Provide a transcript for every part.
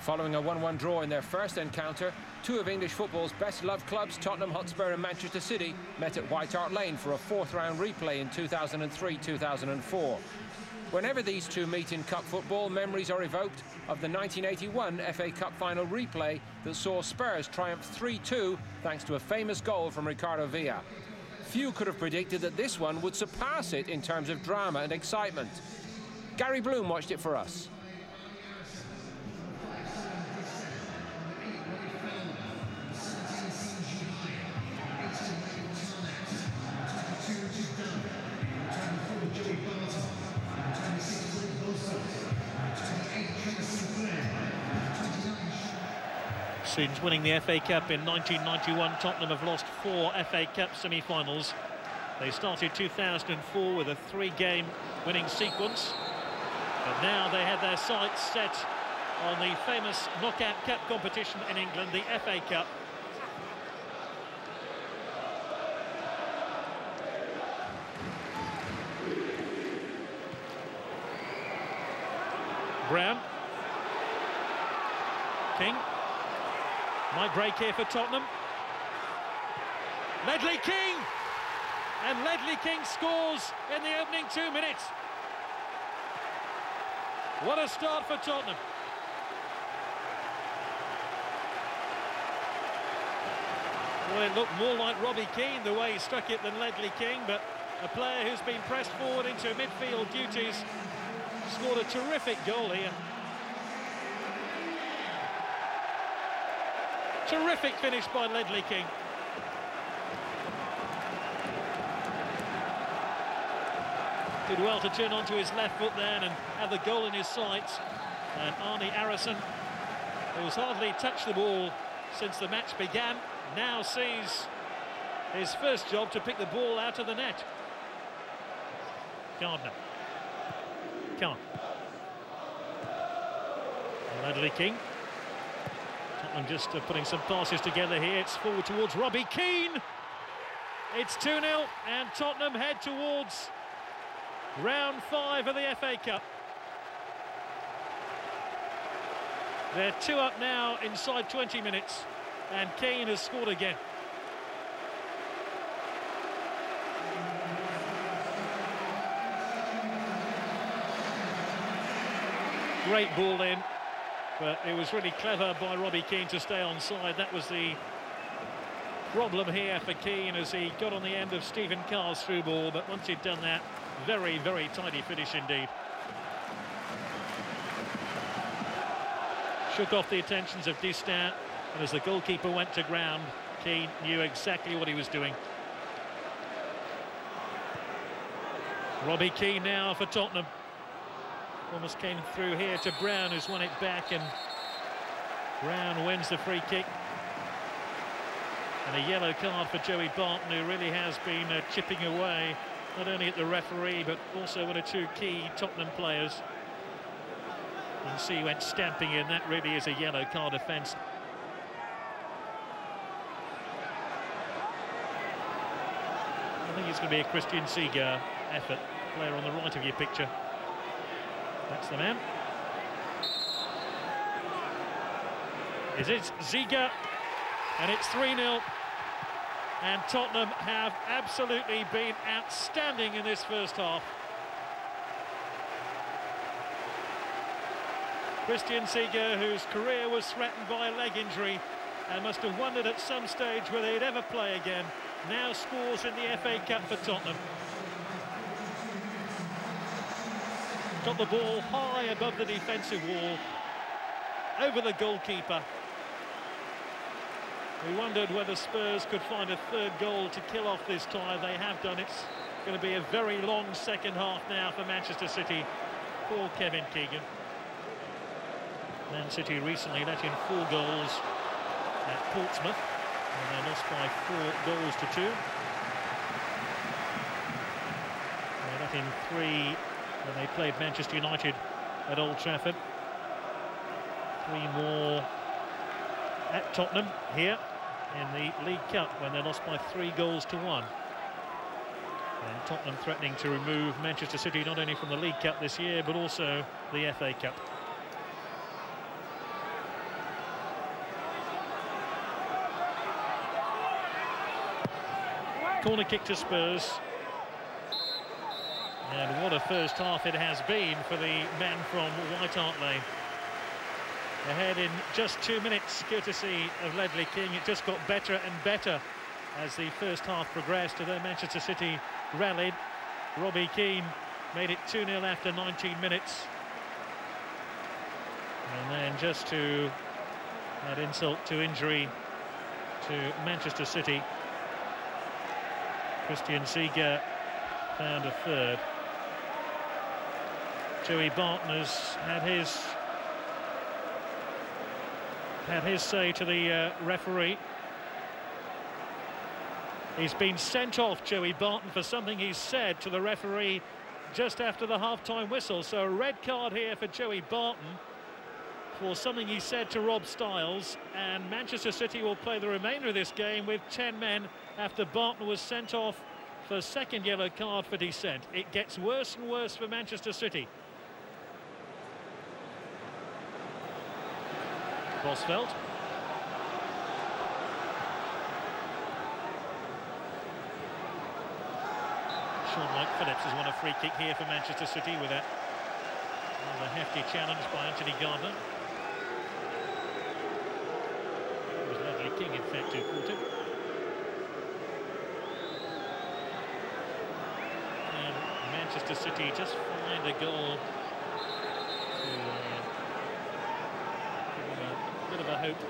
Following a 1-1 draw in their first encounter, two of English football's best-loved clubs, Tottenham Hotspur and Manchester City, met at White Hart Lane for a fourth-round replay in 2003-2004. Whenever these two meet in cup football, memories are evoked of the 1981 FA Cup final replay that saw Spurs triumph 3-2 thanks to a famous goal from Ricardo Villa. Few could have predicted that this one would surpass it in terms of drama and excitement. Gary Bloom watched it for us. Since winning the FA Cup in 1991, Tottenham have lost 4 FA Cup semi-finals. They started 2004 with a 3-game winning sequence, but now they have their sights set on the famous knockout cup competition in England, the FA Cup. Brown. King. Might break here for Tottenham. Ledley King! And Ledley King scores in the opening 2 minutes. What a start for Tottenham. Well, it looked more like Robbie Keane the way he struck it than Ledley King, but a player who's been pressed forward into midfield duties scored a terrific goal here. Terrific finish by Ledley King. Did well to turn onto his left foot then and have the goal in his sights. And Arne Arison, who's hardly touched the ball since the match began, now sees his first job to pick the ball out of the net. Gardner. Can't. Ledley King. Tottenham just putting some passes together here. It's forward towards Robbie Keane. It's 2-0 and Tottenham head towards round 5 of the FA Cup. They're 2 up now inside 20 minutes and Keane has scored again. Great ball in, but it was really clever by Robbie Keane to stay onside. That was the problem here for Keane as he got on the end of Stephen Carr's through ball, but once he'd done that, very, very tidy finish indeed. Shook off the attentions of Distin, and as the goalkeeper went to ground, Keane knew exactly what he was doing. Robbie Keane now for Tottenham. Almost came through here to Brown, who's won it back, and Brown wins the free kick. And a yellow card for Joey Barton, who really has been chipping away, not only at the referee, but also one or two key Tottenham players. You can see he went stamping in. That really is a yellow card offence. I think it's going to be a Christian Ziege effort, player on the right of your picture. That's the man. It is Ziege, and it's 3-0. And Tottenham have absolutely been outstanding in this first half. Christian Ziege, whose career was threatened by a leg injury and must have wondered at some stage whether he'd ever play again, now scores in the FA Cup for Tottenham. Got the ball high above the defensive wall, over the goalkeeper. We wondered whether Spurs could find a third goal to kill off this tie. They have done. It's going to be a very long second half now for Manchester City. Poor Kevin Keegan. Man City recently let in 4 goals at Portsmouth, and they lost by 4 goals to 2. They let in 3 when they played Manchester United at Old Trafford. 3 more at Tottenham here in the League Cup when they lost by 3 goals to 1. And Tottenham threatening to remove Manchester City not only from the League Cup this year but also the FA Cup. corner kick to Spurs. And what a first half it has been for the men from White Hart Lane. Ahead in just 2 minutes, courtesy of Ledley King. It just got better and better as the first half progressed, although Manchester City rallied. Robbie Keane made it 2-0 after 19 minutes. And then just to add insult to injury to Manchester City, Christian Seeger found a third. Joey Barton has had his say to the referee. He's been sent off, Joey Barton, for something he said to the referee just after the half-time whistle. So a red card here for Joey Barton for something he said to Rob Styles, and Manchester City will play the remainder of this game with 10 men after Barton was sent off for a second yellow card for dissent. It gets worse and worse for Manchester City. Bosveld. Sean White-Phillips has won a free kick here for Manchester City with a hefty challenge by Anthony Gardner. It was Ledley King, in fact, who caught it. And Manchester City just find a goal to give them a bit of a hope.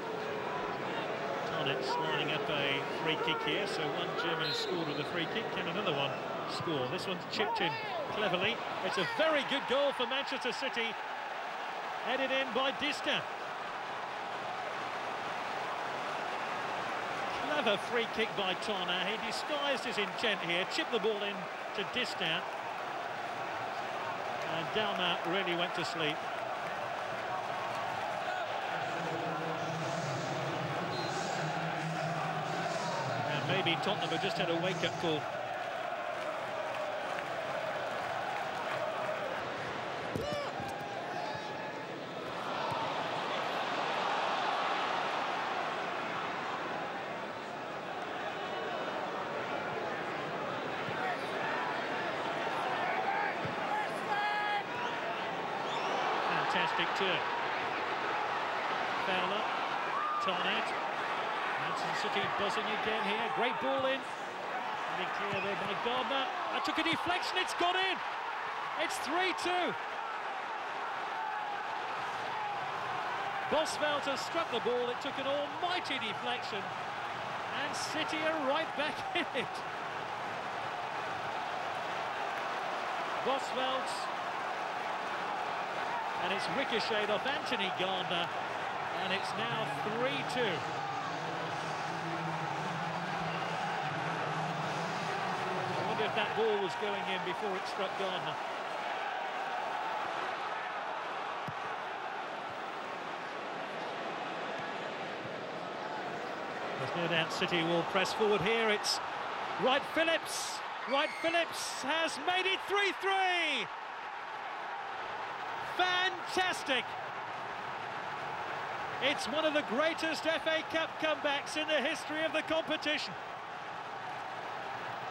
Tarnett's lining up a free kick here, so one German has scored with a free kick. Can another one score? This one's chipped in cleverly. It's a very good goal for Manchester City, headed in by Distin. Clever free kick by Tana. He disguised his intent here, chipped the ball in to Distin, and Dalma really went to sleep. And maybe Tottenham have just had a wake-up call. Fantastic turn. Fowler, Tarnett. Manchester City buzzing again here. Great ball in. Really clear there by Gardner. I took a deflection, it's got in. It's 3-2. Bosveld has struck the ball. It took an almighty deflection. And City are right back in it. Bosveld. And it's ricocheted off Anthony Gardner, and it's now 3-2. I wonder if that ball was going in before it struck Gardner. There's no doubt City will press forward here. It's White-Phillips. White-Phillips has made it 3-3. Fantastic! It's one of the greatest FA Cup comebacks in the history of the competition.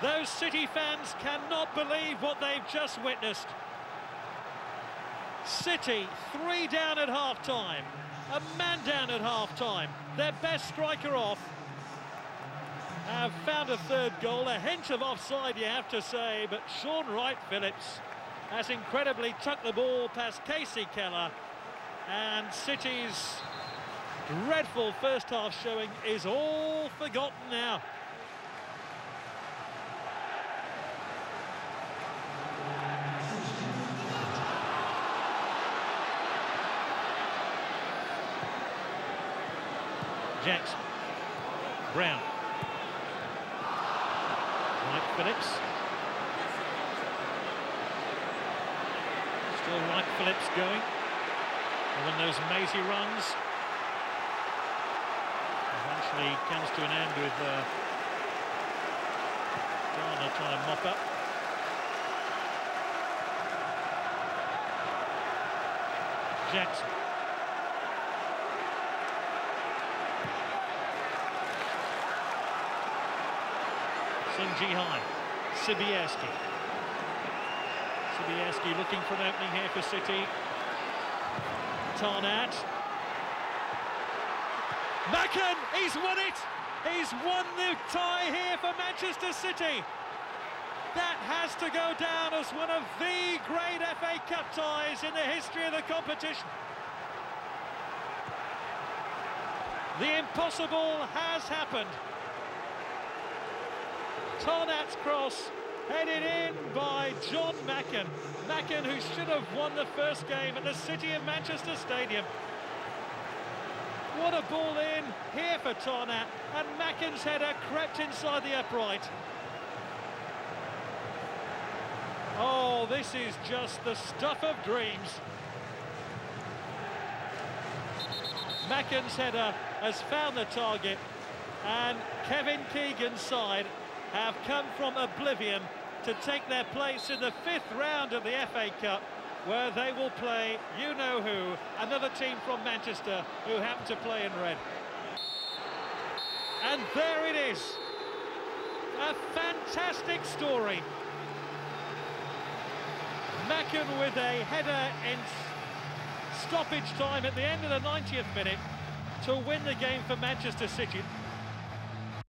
Those City fans cannot believe what they've just witnessed. City 3 down at half-time, a man down at half-time, their best striker off, have found a third goal, a hint of offside you have to say, but Sean White-Phillips has incredibly tucked the ball past Casey Keller, and City's dreadful first half showing is all forgotten now. Jackson, Brown, White-Phillips. Still White-Phillips going. And when those mazy runs eventually comes to an end with Garner trying to mop up. Jackson. Sung-Ji-Hai, Sibierski. Sibierski looking for an opening here for City. Tarnat. Macken, he's won it! He's won the tie here for Manchester City. That has to go down as one of the great FA Cup ties in the history of the competition. The impossible has happened. Tarnat's cross headed in by Jon Macken. Macken, who should have won the first game at the City of Manchester Stadium. What a ball in here for Tarnat, and Macken's header crept inside the upright. Oh, this is just the stuff of dreams. Macken's header has found the target, and Kevin Keegan's side have come from oblivion to take their place in the 5th round of the FA Cup, where they will play you-know-who, another team from Manchester who happen to play in red. And there it is. A fantastic story. Macken with a header in stoppage time at the end of the 90th minute to win the game for Manchester City.